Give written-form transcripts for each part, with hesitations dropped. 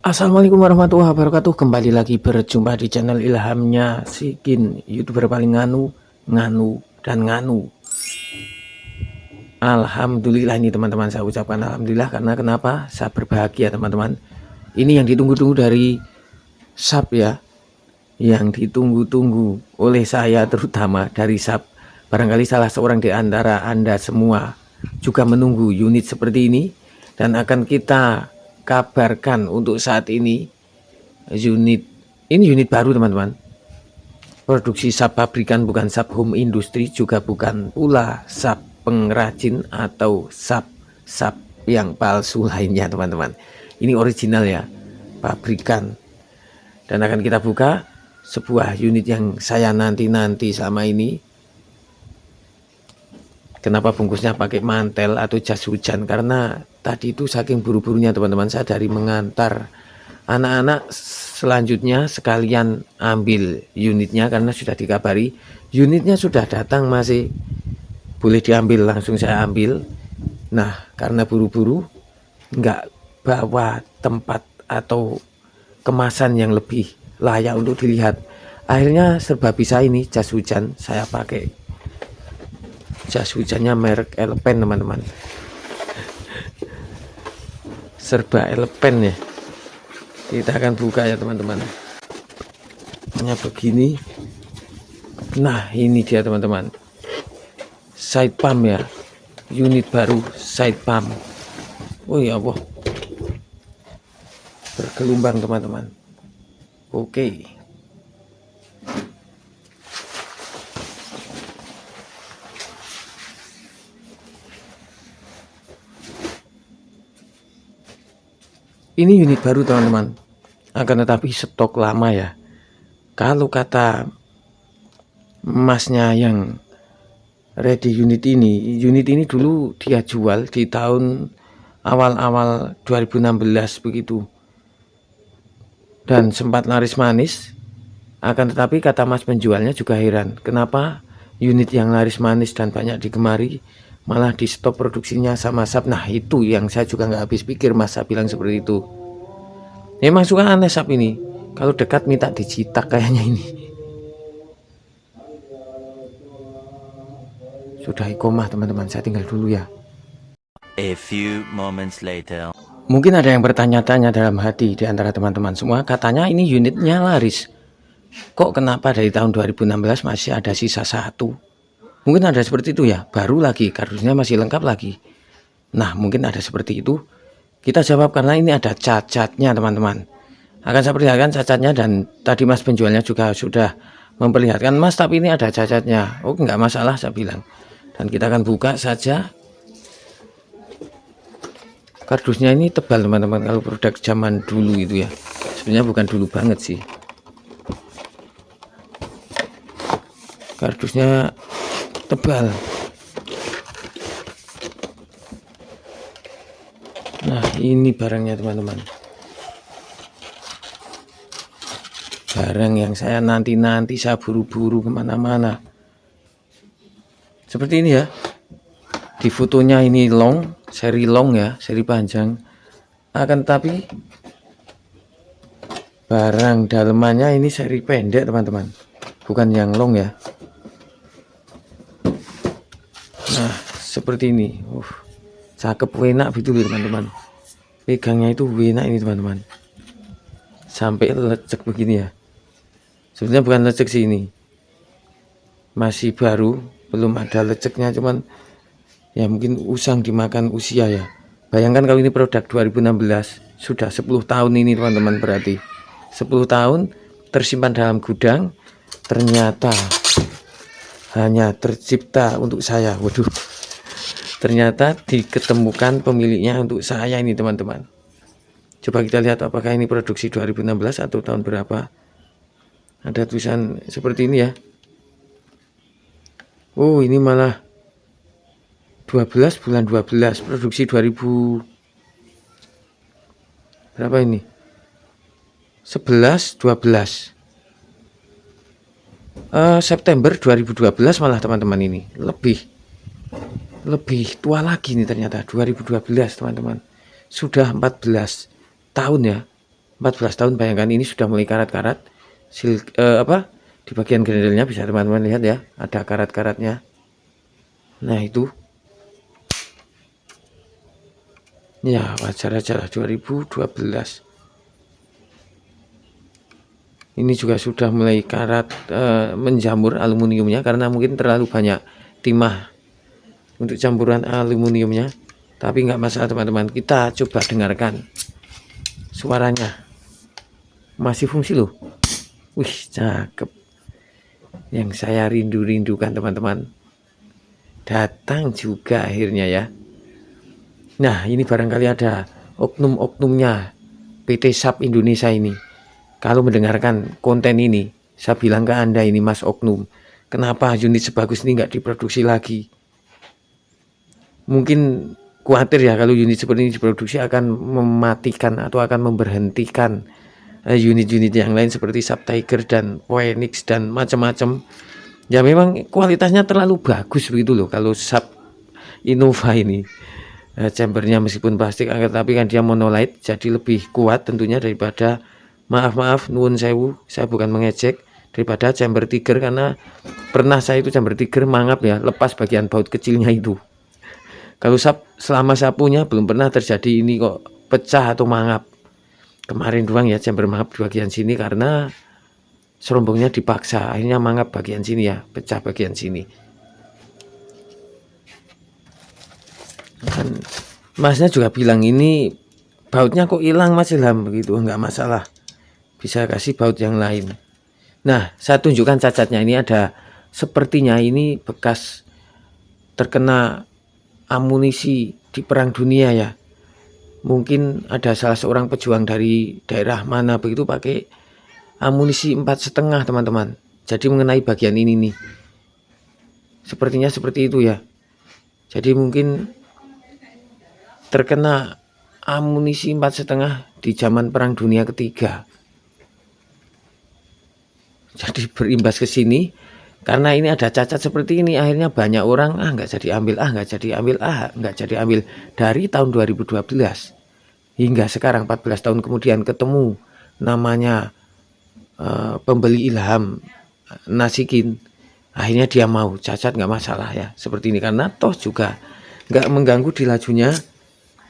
Assalamualaikum warahmatullahi wabarakatuh. Kembali lagi berjumpa di channel Ilhamnya Sikin, YouTuber paling nganu dan nganu. Alhamdulillah ini teman-teman, saya ucapkan alhamdulillah karena kenapa? Saya berbahagia teman-teman. Ini yang ditunggu-tunggu dari sub ya, yang ditunggu-tunggu oleh saya terutama dari sub. Barangkali salah seorang di antara Anda semua juga menunggu unit seperti ini dan akan kita kabarkan untuk saat ini. Unit baru teman-teman, produksi sub pabrikan, bukan sub home industry, juga bukan pula sub pengrajin atau sub yang palsu lainnya teman-teman. Ini original ya, pabrikan, dan akan kita buka sebuah unit yang saya nanti selama ini. Kenapa bungkusnya pakai mantel atau jas hujan? Karena tadi itu saking buru-burunya teman-teman, saya dari mengantar anak-anak selanjutnya sekalian ambil unitnya karena sudah dikabari unitnya sudah datang, masih boleh diambil, langsung saya ambil. Nah, karena buru-buru nggak bawa tempat atau kemasan yang lebih layak untuk dilihat, akhirnya serba bisa ini jas hujan. Saya pakai jas hujannya merek Elpen teman-teman, serba Elpen ya. Kita akan buka ya teman-teman, hanya begini. Nah, ini dia teman-teman, side pump ya, unit baru side pump. Oh ya Allah, bergelombang teman-teman. Oke, ini unit baru teman-teman, akan tetapi stok lama ya. Kalau kata masnya yang ready unit ini dulu dia jual di tahun awal-awal 2016 begitu, dan sempat laris manis. Akan tetapi kata mas penjualnya juga heran, kenapa unit yang laris manis dan banyak digemari malah di stop produksinya sama sub. Nah, itu yang saya juga nggak habis pikir, mas saya bilang seperti itu. Memang suka aneh sub ini, kalau dekat minta dijitak kayaknya ini. Sudah ikomah teman-teman, saya tinggal dulu ya. A few moments later. Mungkin ada yang bertanya-tanya dalam hati di antara teman-teman semua, katanya ini unitnya laris, kok kenapa dari tahun 2016 masih ada sisa satu? Mungkin ada seperti itu ya, baru lagi, kardusnya masih lengkap lagi. Nah, mungkin ada seperti itu. Kita jawab karena ini ada cacatnya teman-teman. Akan saya perlihatkan cacatnya, dan tadi mas penjualnya juga sudah memperlihatkan, mas tapi ini ada cacatnya. Oh, enggak masalah saya bilang. Dan kita akan buka saja. Kardusnya ini tebal teman-teman, kalau produk zaman dulu itu ya. Sebenarnya bukan dulu banget sih. Kardusnya tebal. Nah, ini barangnya teman-teman, barang yang saya nanti saya buru-buru kemana-mana seperti ini ya. Di fotonya ini long, seri long ya, seri panjang. Akan tapi barang dalemannya ini seri pendek teman-teman, bukan yang long ya. Nah, seperti ini. Cakep, enak gitu loh teman-teman, pegangnya itu enak ini teman-teman, sampai lecek begini ya. Sebenarnya bukan lecek sih, ini masih baru, belum ada leceknya, cuman ya mungkin usang dimakan usia ya. Bayangkan kalau ini produk 2016, sudah 10 tahun ini teman-teman, berarti 10 tahun tersimpan dalam gudang, ternyata hanya tercipta untuk saya. Waduh, ternyata diketemukan pemiliknya untuk saya ini teman-teman. Coba kita lihat apakah ini produksi 2016 atau tahun berapa. Ada tulisan seperti ini ya. Oh, ini malah 12 bulan 12, produksi 2000 berapa ini, 11 12 September 2012 malah teman-teman. Ini lebih tua lagi nih ternyata, 2012 teman-teman, sudah 14 tahun ya. 14 tahun, bayangkan ini sudah mulai karat-karat. Di bagian grendelnya bisa teman-teman lihat ya, ada karat-karatnya. Nah itu ya wajar aja 2012. Ini juga sudah mulai karat, menjamur aluminiumnya karena mungkin terlalu banyak timah untuk campuran aluminiumnya. Tapi nggak masalah teman-teman, kita coba dengarkan suaranya. Masih fungsi loh. Wih, cakep. Yang saya rindu-rindukan teman-teman, datang juga akhirnya ya. Nah ini barangkali ada oknum-oknumnya PT SAP Indonesia ini. Kalau mendengarkan konten ini, saya bilang ke Anda ini Mas Oknum, kenapa unit sebagus ini nggak diproduksi lagi? Mungkin khawatir ya kalau unit seperti ini diproduksi akan mematikan atau akan memberhentikan unit-unit yang lain seperti SAP Tiger dan Phoenix dan macam-macam. Ya memang kualitasnya terlalu bagus begitu loh kalau SAP Innova ini. Chambernya meskipun plastik tapi kan dia monolite, jadi lebih kuat tentunya daripada, maaf nuwun sewu, saya bukan mengejek, daripada chamber Tiger, karena pernah saya itu chamber Tiger mangap ya, lepas bagian baut kecilnya itu. Kalau selama saya punya belum pernah terjadi ini kok pecah atau mangap. Kemarin doang ya chamber mangap di bagian sini karena serombongnya dipaksa, akhirnya mangap bagian sini ya, pecah bagian sini. Dan masnya juga bilang ini bautnya kok hilang Mas Ilham begitu, enggak masalah, bisa kasih baut yang lain. Nah saya tunjukkan cacatnya, ini ada sepertinya ini bekas terkena amunisi di perang dunia ya. Mungkin ada salah seorang pejuang dari daerah mana begitu pakai amunisi 4,5 teman-teman, jadi mengenai bagian ini nih, sepertinya seperti itu ya. Jadi mungkin terkena amunisi 4,5 di zaman perang dunia ketiga, jadi berimbas ke sini. Karena ini ada cacat seperti ini, akhirnya banyak orang nggak jadi ambil, nggak jadi ambil dari tahun 2012 hingga sekarang 14 tahun kemudian ketemu namanya pembeli Ilham Nasikin, akhirnya dia mau cacat, nggak masalah ya seperti ini, karena toh juga nggak mengganggu di lajunya.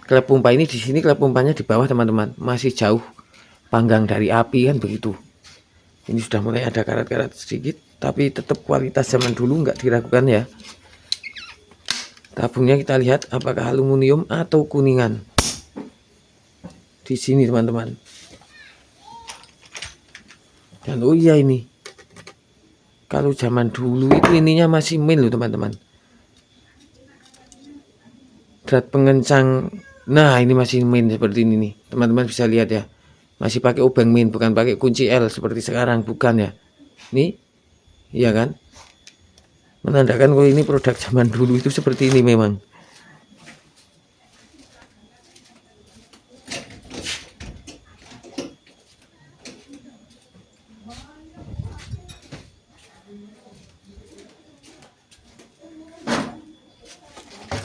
Klep pompa ini di sini, klep pompanya di bawah teman-teman, masih jauh panggang dari api kan begitu. Ini sudah mulai ada karat-karat sedikit, tapi tetap kualitas zaman dulu nggak diragukan ya. Tabungnya kita lihat apakah aluminium atau kuningan. Di sini teman-teman. Dan oh iya ini, kalau zaman dulu itu ininya masih min loh teman-teman. Drat pengencang, nah ini masih min seperti ini nih. Teman-teman bisa lihat ya. Masih pakai obeng min, bukan pakai kunci L seperti sekarang, bukan ya. Nih, iya kan? Menandakan kalau ini produk zaman dulu itu seperti ini memang.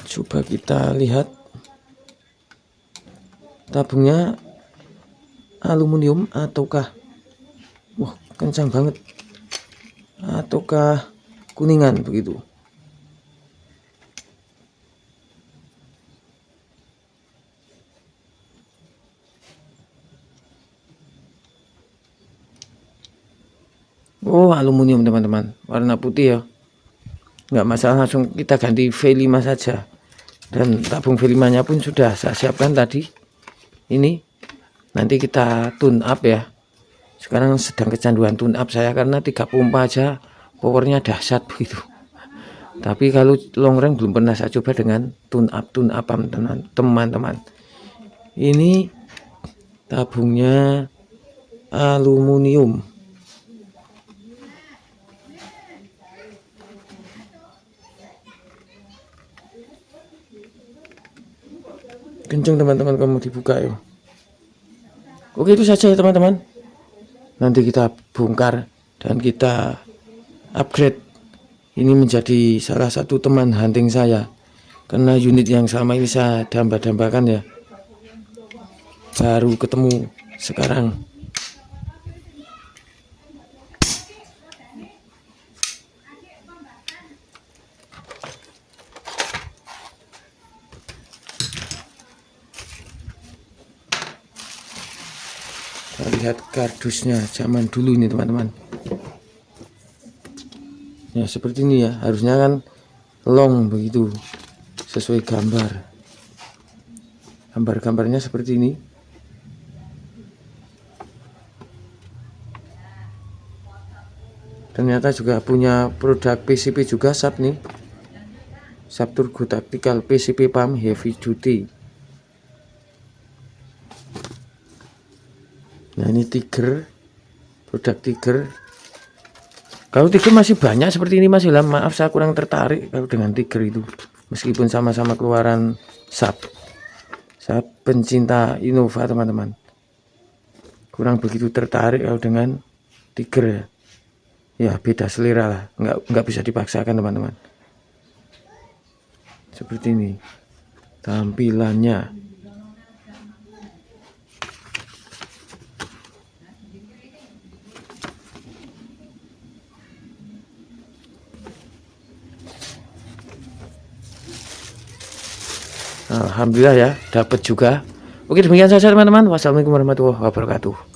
Coba kita lihat tabungnya aluminium ataukah, wah kencang banget, ataukah kuningan begitu. Oh aluminium teman-teman, warna putih ya, nggak masalah, langsung kita ganti V5 saja. Dan tabung V5 nya pun sudah saya siapkan tadi. Ini nanti kita tune up ya. Sekarang sedang kecanduan tune up saya karena 3 pompa aja powernya dahsyat begitu. Tapi kalau long range belum pernah saya coba dengan tune up teman-teman. Ini tabungnya aluminium. Kenceng teman-teman, kamu dibuka ya. Oke itu saja ya teman-teman. Nanti kita bongkar dan kita upgrade ini menjadi salah satu teman hunting saya, karena unit yang selama ini saya damba-dambakan ya, baru ketemu sekarang. Kita lihat kardusnya zaman dulu ini teman-teman. Ya seperti ini ya, harusnya kan long begitu sesuai gambar. Gambar-gambarnya seperti ini. Ternyata juga punya produk PCP juga SAP nih. SAP Turbo Tactical PCP Pump Heavy Duty. Nah ini Tiger, produk Tiger. Kalau Tiger masih banyak seperti ini masih lah. Maaf saya kurang tertarik kalau dengan Tiger itu. Meskipun sama-sama keluaran SAP. Saya pencinta Innova teman-teman. Kurang begitu tertarik kalau dengan Tiger ya. Ya beda selera lah. Nggak bisa dipaksakan teman-teman. Seperti ini tampilannya. Alhamdulillah ya, dapat juga. Oke, demikian saja teman-teman. Wassalamualaikum warahmatullahi wabarakatuh.